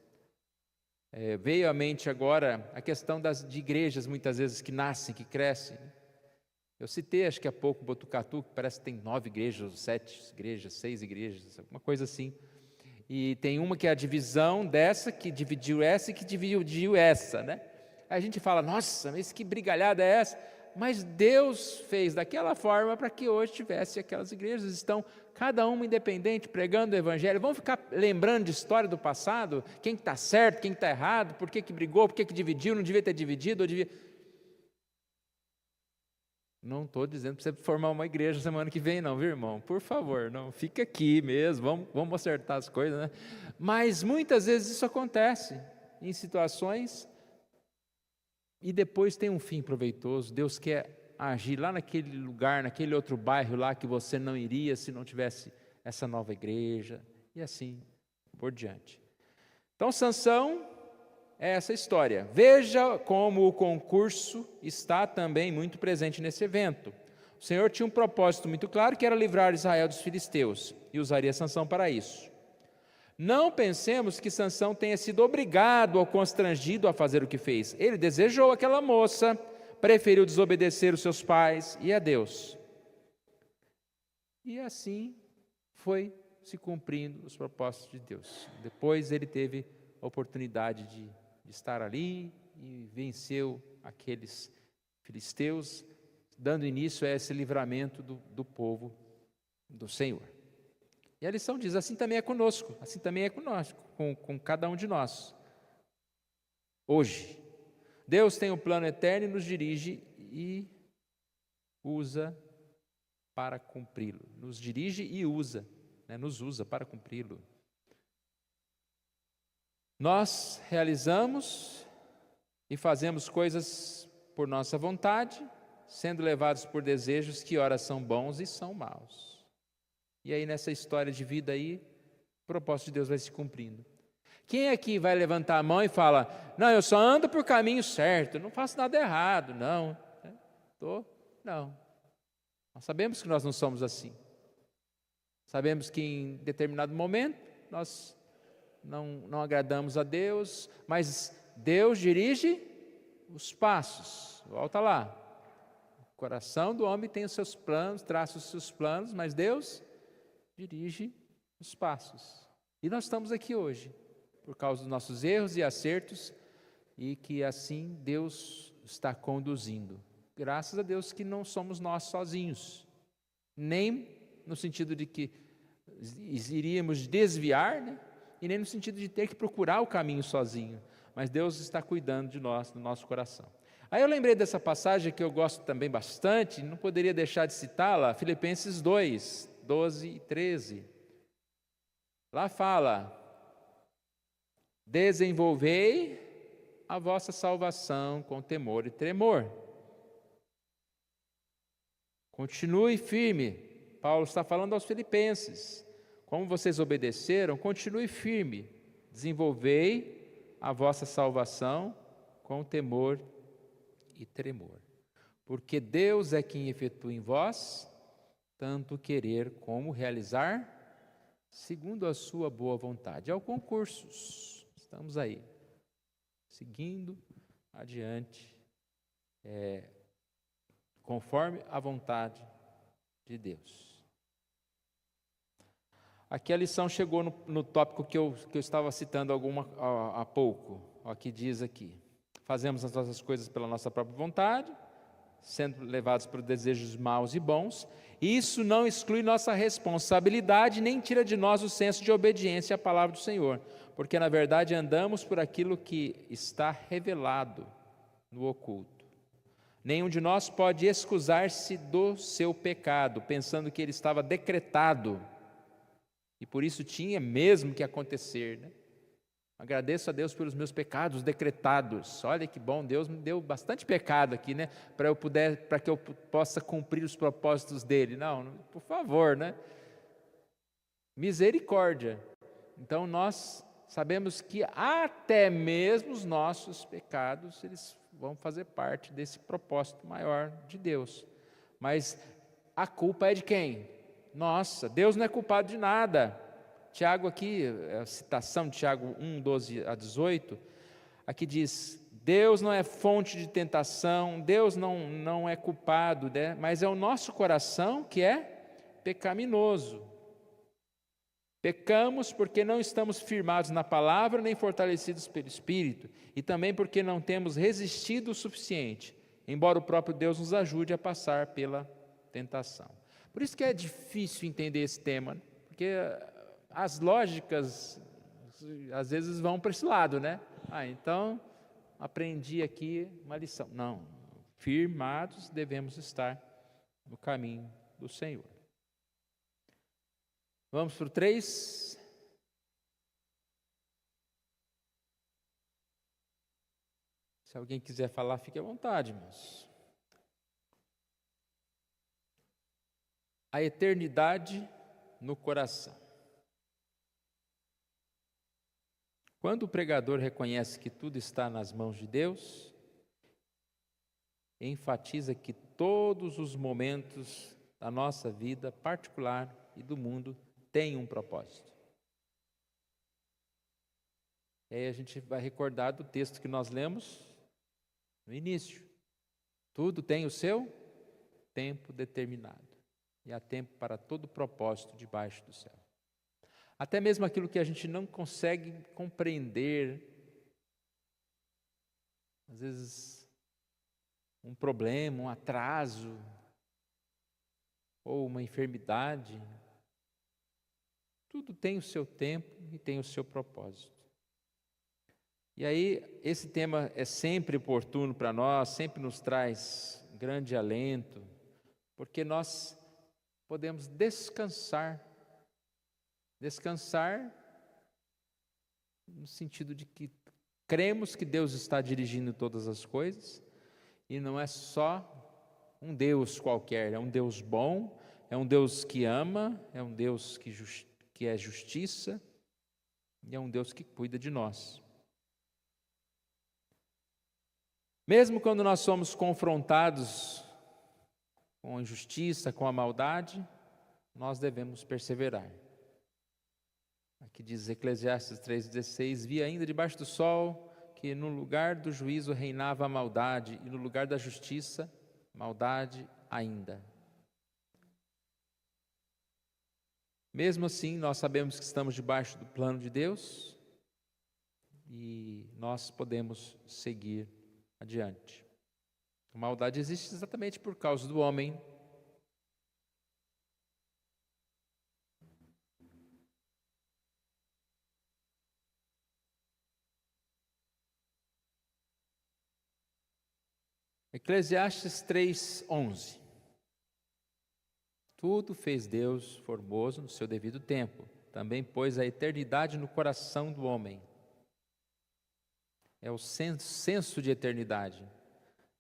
[SPEAKER 1] Veio à mente agora a questão de igrejas muitas vezes que nascem, que crescem. Eu citei acho que há pouco Botucatu, que parece que tem 9 igrejas, 7 igrejas, 6 igrejas, alguma coisa assim. E tem uma que é a divisão dessa, que dividiu essa e que dividiu essa, né? Aí a gente fala, nossa, mas que brigalhada é essa? Mas Deus fez daquela forma para que hoje tivesse aquelas igrejas, estão cada uma independente, pregando o Evangelho. Vamos ficar lembrando de história do passado? Quem está certo, quem está errado, por que brigou, por que dividiu, não devia ter dividido, ou devia... Não estou dizendo para você formar uma igreja semana que vem não, viu, irmão? Por favor, não, fica aqui mesmo, vamos acertar as coisas, né? Mas muitas vezes isso acontece em situações e depois tem um fim proveitoso. Deus quer agir lá naquele lugar, naquele outro bairro lá que você não iria se não tivesse essa nova igreja, e assim por diante. Então Sansão é essa história. Veja como o concurso está também muito presente nesse evento. O Senhor tinha um propósito muito claro, que era livrar Israel dos filisteus, e usaria Sansão para isso. Não pensemos que Sansão tenha sido obrigado ou constrangido a fazer o que fez. Ele desejou aquela moça, preferiu desobedecer os seus pais e a Deus. E assim foi se cumprindo os propósitos de Deus. Depois ele teve a oportunidade de estar ali e venceu aqueles filisteus, dando início a esse livramento do povo do Senhor. E a lição diz, assim também é conosco, assim também é conosco, com cada um de nós. Hoje, Deus tem um plano eterno e nos dirige e usa para cumpri-lo. Nos dirige e usa, nos usa para cumpri-lo. Nós realizamos e fazemos coisas por nossa vontade, sendo levados por desejos que ora são bons e são maus. E aí nessa história de vida aí, o propósito de Deus vai se cumprindo. Quem aqui vai levantar a mão e fala, não, eu só ando por caminho certo, eu não faço nada errado, não. Não. Nós sabemos que nós não somos assim. Sabemos que em determinado momento nós não agradamos a Deus, mas Deus dirige os passos. Volta lá. O coração do homem tem os seus planos, traça os seus planos, mas Deus dirige os passos. E nós estamos aqui hoje, por causa dos nossos erros e acertos, e que assim Deus está conduzindo. Graças a Deus que não somos nós sozinhos, nem no sentido de que iríamos desviar, e nem no sentido de ter que procurar o caminho sozinho, mas Deus está cuidando de nós, do nosso coração. Aí eu lembrei dessa passagem que eu gosto também bastante, não poderia deixar de citá-la, Filipenses 2, 12 e 13. Lá fala, desenvolvei a vossa salvação com temor e tremor. Continue firme. Paulo está falando aos filipenses. Como vocês obedeceram, continue firme. Desenvolvei a vossa salvação com temor e tremor. Porque Deus é quem efetua em vós tanto querer como realizar, segundo a sua boa vontade. É o concursos. Estamos aí, seguindo adiante, conforme a vontade de Deus. Aqui a lição chegou no tópico que eu estava citando há pouco. Aqui diz aqui: fazemos as nossas coisas pela nossa própria vontade, sendo levados por desejos maus e bons. Isso não exclui nossa responsabilidade, nem tira de nós o senso de obediência à palavra do Senhor, porque na verdade andamos por aquilo que está revelado no oculto. Nenhum de nós pode excusar-se do seu pecado, pensando que ele estava decretado, e por isso tinha mesmo que acontecer, né? Agradeço a Deus pelos meus pecados decretados. Olha que bom, Deus me deu bastante pecado aqui, né? Para que eu possa cumprir os propósitos dele. Não, por favor, né? Misericórdia. Então nós sabemos que até mesmo os nossos pecados, eles vão fazer parte desse propósito maior de Deus. Mas a culpa é de quem? Nossa, Deus não é culpado de nada. Tiago aqui, a citação de Tiago 1, 12 a 18, aqui diz: Deus não é fonte de tentação, Deus não é culpado, né? Mas é o nosso coração que é pecaminoso. Pecamos porque não estamos firmados na palavra, nem fortalecidos pelo Espírito, e também porque não temos resistido o suficiente, embora o próprio Deus nos ajude a passar pela tentação. Por isso que é difícil entender esse tema, porque as lógicas às vezes vão para esse lado, né? Então aprendi aqui uma lição. Não, firmados devemos estar no caminho do Senhor. Vamos para o 3. Se alguém quiser falar, fique à vontade, irmãos. A eternidade no coração. Quando o pregador reconhece que tudo está nas mãos de Deus, enfatiza que todos os momentos da nossa vida particular e do mundo têm um propósito. E aí a gente vai recordar do texto que nós lemos no início. Tudo tem o seu tempo determinado. E há tempo para todo propósito debaixo do céu. Até mesmo aquilo que a gente não consegue compreender, às vezes um problema, um atraso, ou uma enfermidade, tudo tem o seu tempo e tem o seu propósito. E aí, esse tema é sempre oportuno para nós, sempre nos traz grande alento, porque nós podemos descansar no sentido de que cremos que Deus está dirigindo todas as coisas, e não é só um Deus qualquer, é um Deus bom, é um Deus que ama, é um Deus que é justiça, e é um Deus que cuida de nós. Mesmo quando nós somos confrontados com a injustiça, com a maldade, nós devemos perseverar. Aqui diz Eclesiastes 3,16: vi ainda debaixo do sol que no lugar do juízo reinava a maldade, e no lugar da justiça, maldade ainda. Mesmo assim, nós sabemos que estamos debaixo do plano de Deus e nós podemos seguir adiante. A maldade existe exatamente por causa do homem. Eclesiastes 3:11. Tudo fez Deus formoso no seu devido tempo, também pôs a eternidade no coração do homem. é o senso de eternidade.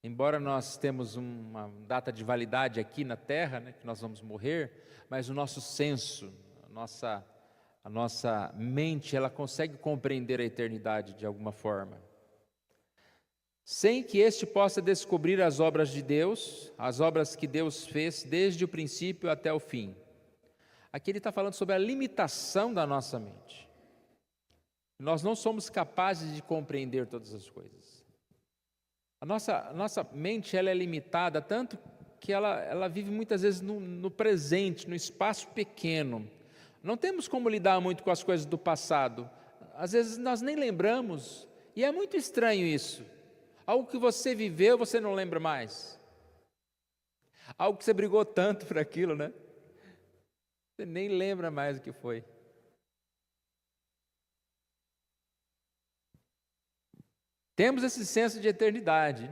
[SPEAKER 1] Embora nós temos uma data de validade aqui na Terra, né, que nós vamos morrer, mas o nosso senso, a nossa mente, ela consegue compreender a eternidade de alguma forma. Sem que este possa descobrir as obras de Deus, as obras que Deus fez desde o princípio até o fim. Aqui ele está falando sobre a limitação da nossa mente. Nós não somos capazes de compreender todas as coisas. A nossa mente, ela é limitada, tanto que ela vive muitas vezes no presente, no espaço pequeno. Não temos como lidar muito com as coisas do passado. Às vezes nós nem lembramos, e é muito estranho isso. Algo que você viveu, você não lembra mais. Algo que você brigou tanto por aquilo, né? Você nem lembra mais o que foi. Temos esse senso de eternidade,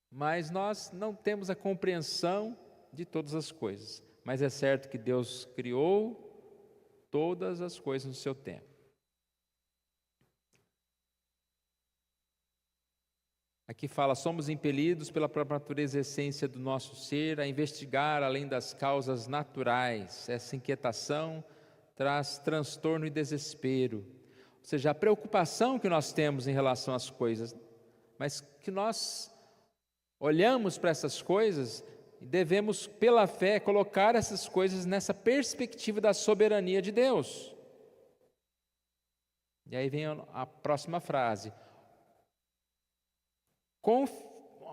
[SPEAKER 1] mas nós não temos a compreensão de todas as coisas. Mas é certo que Deus criou todas as coisas no seu tempo. Aqui fala, somos impelidos pela própria natureza e essência do nosso ser a investigar além das causas naturais. Essa inquietação traz transtorno e desespero. Ou seja, a preocupação que nós temos em relação às coisas, mas que nós olhamos para essas coisas e devemos, pela fé, colocar essas coisas nessa perspectiva da soberania de Deus. E aí vem a próxima frase.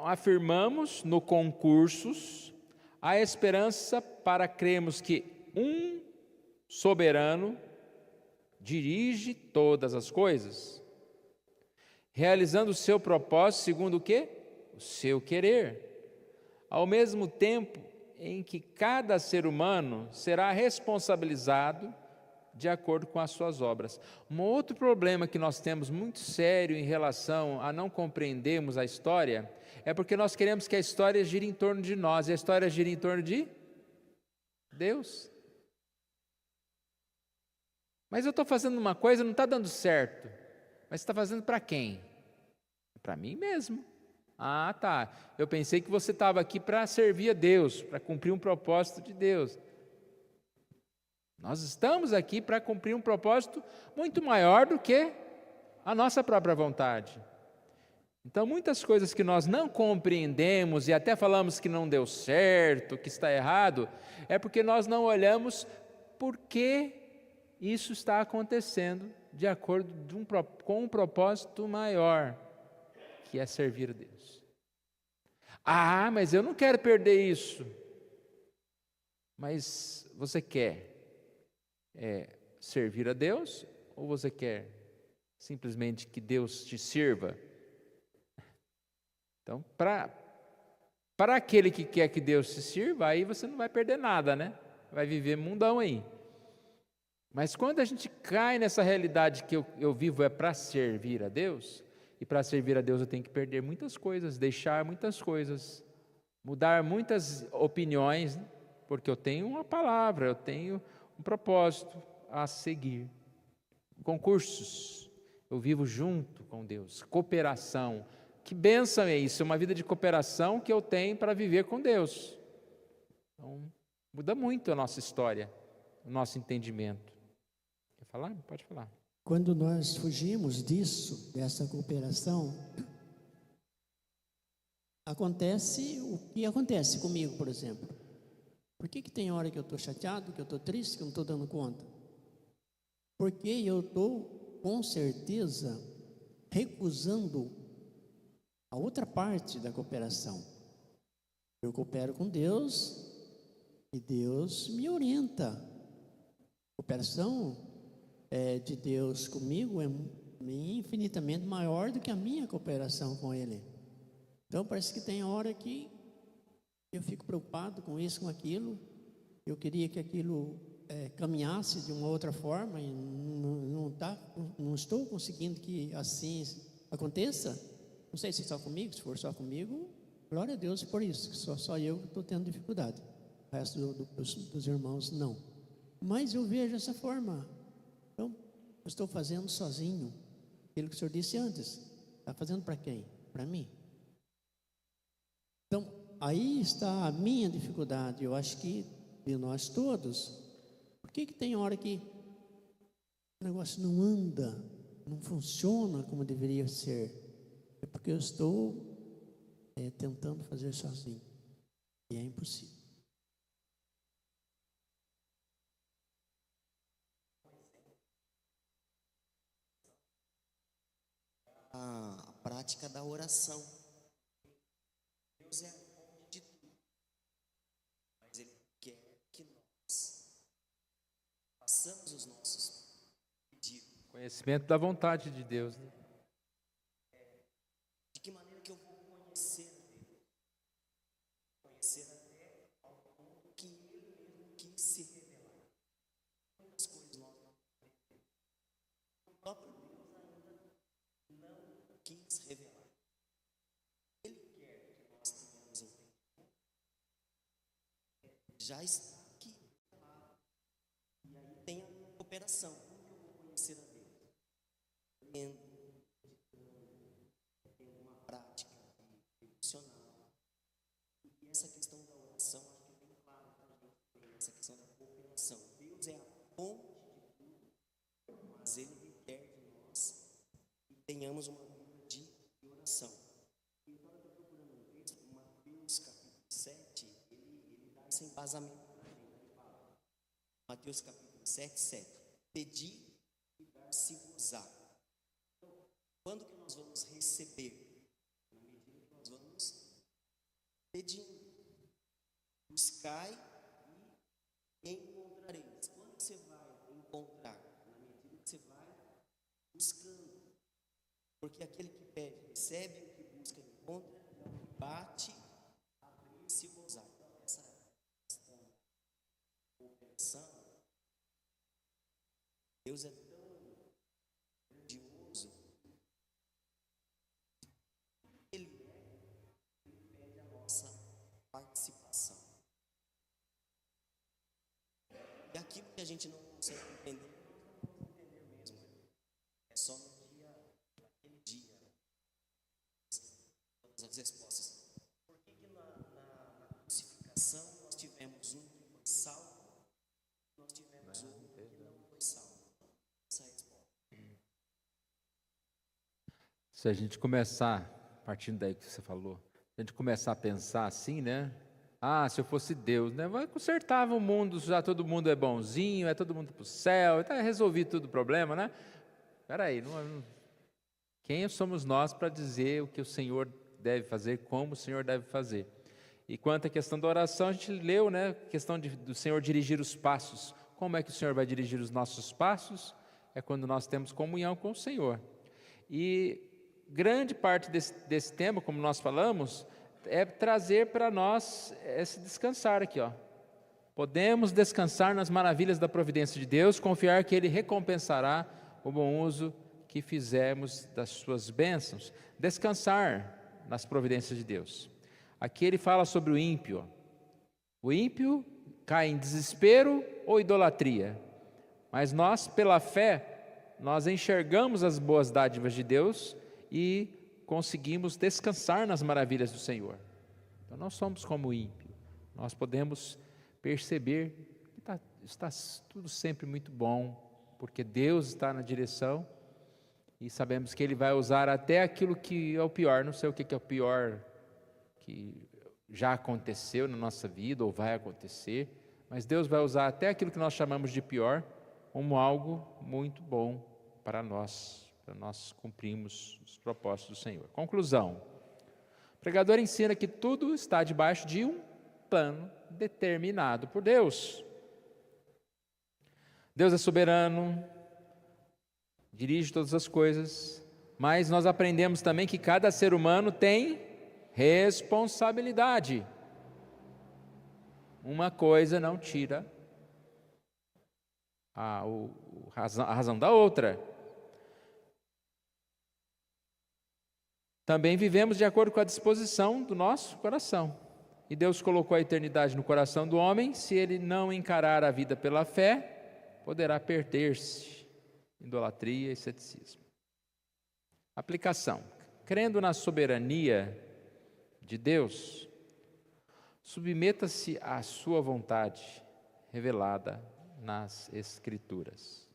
[SPEAKER 1] Afirmamos no concursos a esperança para crermos que um soberano dirige todas as coisas, realizando o seu propósito segundo o quê? O seu querer, ao mesmo tempo em que cada ser humano será responsabilizado de acordo com as suas obras. Um outro problema que nós temos muito sério em relação a não compreendermos a história é porque nós queremos que a história gire em torno de nós, e a história gira em torno de Deus. Mas eu estou fazendo uma coisa, não está dando certo. Mas você está fazendo para quem? Para mim mesmo. Ah, tá. Eu pensei que você estava aqui para servir a Deus, para cumprir um propósito de Deus. Nós estamos aqui para cumprir um propósito muito maior do que a nossa própria vontade. Então, muitas coisas que nós não compreendemos e até falamos que não deu certo, que está errado, é porque nós não olhamos por que isso está acontecendo de acordo com um propósito maior, que é servir a Deus. Ah, mas eu não quero perder isso. Mas você quer servir a Deus, ou você quer simplesmente que Deus te sirva? Então, para aquele que quer que Deus te sirva, aí você não vai perder nada, né? Vai viver mundão aí. Mas quando a gente cai nessa realidade que eu vivo é para servir a Deus, e para servir a Deus eu tenho que perder muitas coisas, deixar muitas coisas, mudar muitas opiniões, porque eu tenho uma palavra, eu tenho um propósito a seguir. Concursos, eu vivo junto com Deus. Cooperação, que bênção é isso? É uma vida de cooperação que eu tenho para viver com Deus. Então, muda muito a nossa história, o nosso entendimento. Quer falar? Pode falar.
[SPEAKER 3] Quando nós fugimos disso, dessa cooperação, acontece o que acontece comigo, por exemplo. Por que tem hora que eu estou chateado, que eu estou triste, que eu não estou dando conta? Porque eu estou, com certeza, recusando a outra parte da cooperação. Eu coopero com Deus e Deus me orienta. A cooperação de Deus comigo é infinitamente maior do que a minha cooperação com Ele. Então parece que tem hora que eu fico preocupado com isso, com aquilo. Eu queria que aquilo caminhasse de uma outra forma e não estou conseguindo que assim aconteça. Não sei se só comigo, se for só comigo, glória a Deus por isso, que só eu estou tendo dificuldade. O resto dos irmãos não. Mas eu vejo essa forma. Então, eu estou fazendo sozinho. aquilo que o senhor disse antes. Está fazendo para quem? Para mim. Então, aí está a minha dificuldade, eu acho que de nós todos. Por que tem hora que o negócio não anda, não funciona como deveria ser? É porque eu estou tentando fazer sozinho, e é impossível.
[SPEAKER 4] A prática da oração. Deus é a fonte de tudo, mas Ele quer que nós façamos os nossos pedidos.
[SPEAKER 1] Conhecimento da vontade de Deus, né?
[SPEAKER 4] De que maneira que eu vou conhecer a Deus? Conhecer até ao ponto que Ele mesmo quis se revelar. Muitas coisas nós não aprendemos. O próprio Deus ainda não quis revelar. Ele quer que nós tenhamos entendimento. Já está aqui. E aí tem a cooperação. Como que eu vou conhecer a Deus? Lendo, tendo uma prática devocional. E essa questão da oração, acho que é bem claro para a gente ter essa questão da cooperação. Deus é a fonte de tudo, mas Ele requer de nós que tenhamos uma vida de oração. E eu estava procurando um texto, Mateus capítulo 7, ele dá esse embasamento para a gente. Ele fala, Mateus capítulo 7, 7. Pedi e dar-se-vos-á. Quando que nós vamos receber? Na medida que nós vamos pedindo. Buscai e encontrareis. Quando você vai encontrar? Na medida que você vai buscando. Porque aquele que pede, recebe, o que busca, encontra, e o que bate, abrir-se-vos-á. Então, essa questão da cooperação, Deus é tão grandioso. Ele pede a nossa participação. E aquilo que a gente não consegue entender, nós não vamos entender mesmo. É só no naquele dia, todas as respostas. Por que na crucificação nós tivemos um que foi salvo, nós tivemos outro que não foi salvo? Essa é a resposta.
[SPEAKER 1] Se a gente começar, partindo daí que você falou, se a gente começar a pensar assim, né? Ah, se eu fosse Deus, né? Consertava o mundo, já todo mundo é bonzinho, é todo mundo para o céu, está resolvido todo o problema, né? Espera aí, quem somos nós para dizer o que o Senhor deve fazer, como o Senhor deve fazer? E quanto à questão da oração, a gente leu, né? A questão do Senhor dirigir os passos. Como é que o Senhor vai dirigir os nossos passos? É quando nós temos comunhão com o Senhor. E grande parte desse tema, como nós falamos, é trazer para nós esse descansar aqui, ó. Podemos descansar nas maravilhas da providência de Deus, confiar que Ele recompensará o bom uso que fizemos das suas bênçãos. Descansar nas providências de Deus. Aqui ele fala sobre o ímpio. O ímpio cai em desespero ou idolatria. Mas nós, pela fé, nós enxergamos as boas dádivas de Deus e conseguimos descansar nas maravilhas do Senhor. Então nós somos como o ímpio. Nós podemos perceber que está tudo sempre muito bom, porque Deus está na direção e sabemos que Ele vai usar até aquilo que é o pior. Não sei o que é o pior que já aconteceu na nossa vida ou vai acontecer, mas Deus vai usar até aquilo que nós chamamos de pior como algo muito bom para nós cumprirmos os propósitos do Senhor. Conclusão: o pregador ensina que tudo está debaixo de um plano determinado por Deus. Deus é soberano, dirige todas as coisas, mas nós aprendemos também que cada ser humano tem responsabilidade. Uma coisa não tira a razão da outra. Também vivemos de acordo com a disposição do nosso coração. E Deus colocou a eternidade no coração do homem. Se ele não encarar a vida pela fé, poderá perder-se, idolatria e ceticismo. Aplicação: crendo na soberania de Deus, submeta-se à sua vontade revelada nas Escrituras.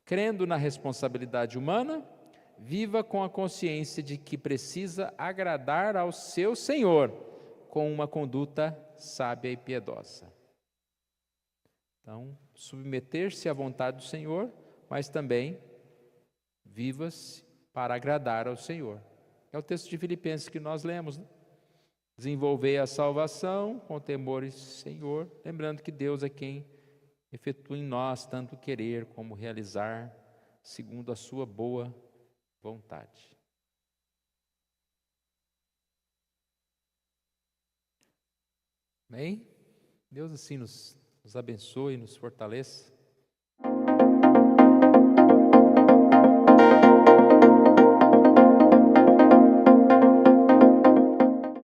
[SPEAKER 1] Crendo na responsabilidade humana, viva com a consciência de que precisa agradar ao seu Senhor com uma conduta sábia e piedosa. Então, submeter-se à vontade do Senhor, mas também viva-se para agradar ao Senhor. É o texto de Filipenses que nós lemos, né? Desenvolvei a salvação com temor e Senhor, lembrando que Deus é quem efetua em nós tanto querer como realizar, segundo a sua boa vontade. Amém? Deus assim nos abençoe e nos fortaleça.